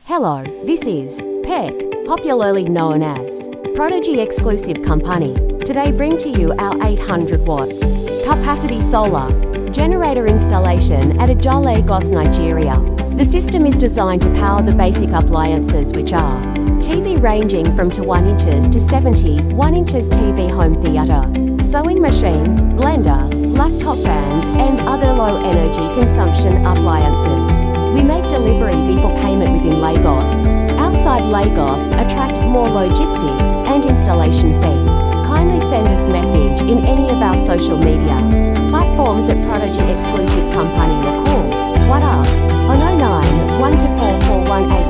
Hello, this is PEC, popularly known as Prodigy Exclusive Company. Today bring to you our 800 watts capacity solar generator installation at Ajah, Lagos, Nigeria. The system is designed to power the basic appliances which are TV ranging from 21 inches to 71 inches TV home theater, sewing machine, blender, laptop fans and other low energy consumption appliances. We make delivery before payment within Lagos. Outside Lagos, attract more logistics and installation fee. Kindly send us message in any of our social media platforms at Prodigy Exclusive Company or call WhatsApp on 09 124418